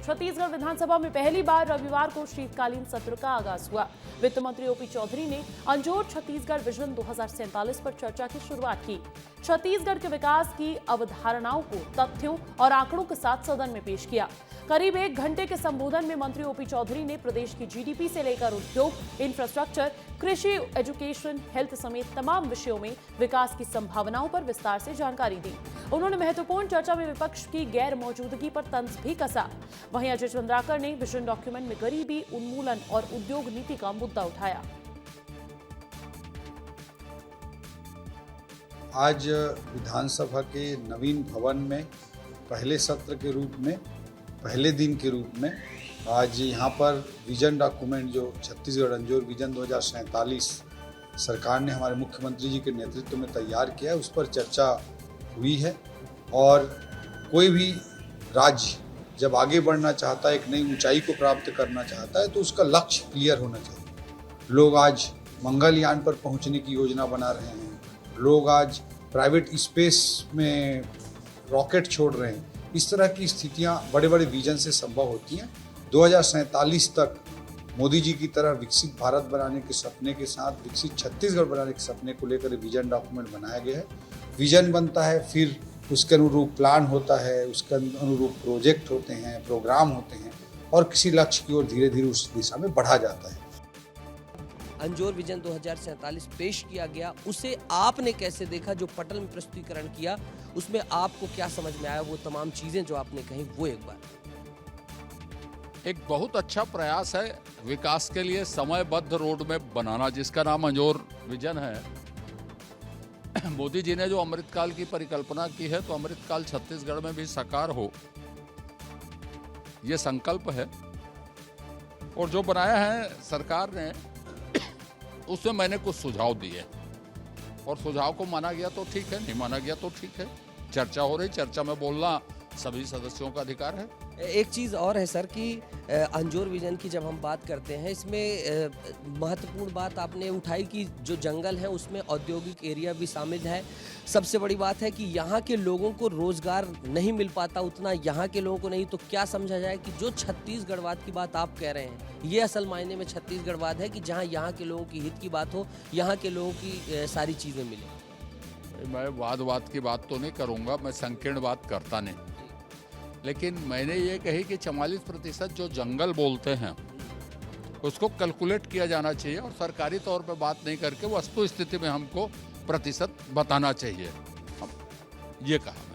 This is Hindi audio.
छत्तीसगढ़ विधानसभा में पहली बार रविवार को शीतकालीन सत्र का आगाज हुआ। वित्त मंत्री ओपी चौधरी ने अंजोर छत्तीसगढ़ विजन 2047 पर चर्चा की शुरुआत की। छत्तीसगढ़ के विकास की अवधारणाओं को तथ्यों और आंकड़ों के साथ सदन में पेश किया। करीब 1 घंटे के संबोधन में मंत्री ओपी चौधरी ने प्रदेश की जीडीपी से लेकर उद्योग, इंफ्रास्ट्रक्चर, कृषि, एजुकेशन, हेल्थ समेत तमाम विषयों में विकास की संभावनाओं पर विस्तार से जानकारी दी। उन्होंने महत्वपूर्ण चर्चा में विपक्ष की गैर मौजूदगी पर तंज भी कसा। वहीं अजय चंद्राकर ने विजन डॉक्यूमेंट में गरीबी उन्मूलन और उद्योग नीति का मुद्दा उठाया। आज विधानसभा के नवीन भवन में पहले सत्र के रूप में, पहले दिन के रूप में आज यहाँ पर विजन डॉक्यूमेंट जो छत्तीसगढ़ अंजोर विजन 2047 सरकार ने हमारे मुख्यमंत्री जी के नेतृत्व में तैयार किया है, उस पर चर्चा हुई है। और कोई भी राज्य जब आगे बढ़ना चाहता है, एक नई ऊंचाई को प्राप्त करना चाहता है, तो उसका लक्ष्य क्लियर होना चाहिए। लोग आज मंगलयान पर पहुंचने की योजना बना रहे हैं, लोग आज प्राइवेट स्पेस में रॉकेट छोड़ रहे हैं। इस तरह की स्थितियां बड़े बड़े विजन से संभव होती हैं। 2047 तक मोदी जी की तरह विकसित भारत बनाने के सपने के साथ विकसित छत्तीसगढ़ बनाने के सपने को लेकर विजन डॉक्यूमेंट बनाया गया है। विजन बनता है, फिर उसके अनुरूप प्लान होता है, उसके अनुरूप प्रोजेक्ट होते हैं, प्रोग्राम होते हैं और किसी लक्ष्य की ओर धीरे धीरे उस दिशा में बढ़ा जाता है। अंजोर विजन 2047 पेश किया गया, उसे आपने कैसे देखा? जो पटल में प्रस्तुतिकरण किया उसमें आपको क्या समझ में आया? वो तमाम चीजें जो आपने कही वो एक बार। एक बहुत अच्छा प्रयास है विकास के लिए समयबद्ध रोड मैप बनाना, जिसका नाम अंजोर विजन है। मोदी जी ने जो अमृतकाल की परिकल्पना की है, तो अमृतकाल छत्तीसगढ़ में भी साकार हो, ये संकल्प है। और जो बनाया है सरकार ने, उसमें मैंने कुछ सुझाव दिए और सुझाव को माना गया तो ठीक है, नहीं माना गया तो ठीक है। चर्चा हो रही, चर्चा में बोलना सभी सदस्यों का अधिकार है। एक चीज़ और है सर कि अंजोर विजन की जब हम बात करते हैं, इसमें महत्वपूर्ण बात आपने उठाई कि जो जंगल है उसमें औद्योगिक एरिया भी शामिल है। सबसे बड़ी बात है कि यहाँ के लोगों को रोजगार नहीं मिल पाता उतना, यहाँ के लोगों को नहीं। तो क्या समझा जाए कि जो छत्तीसगढ़वाद की बात आप कह रहे हैं, ये असल मायने में छत्तीसगढ़वाद है कि जहाँ यहाँ के लोगों की हित की बात हो, यहाँ के लोगों की सारी चीज़ें मिले। मैं वाद की बात तो नहीं करूँगा, मैं संकीर्ण बात करता नहीं, लेकिन मैंने ये कही कि 44% जो जंगल बोलते हैं उसको कैलकुलेट किया जाना चाहिए और सरकारी तौर पे बात नहीं करके वस्तु स्थिति में हमको प्रतिशत बताना चाहिए, ये कहा।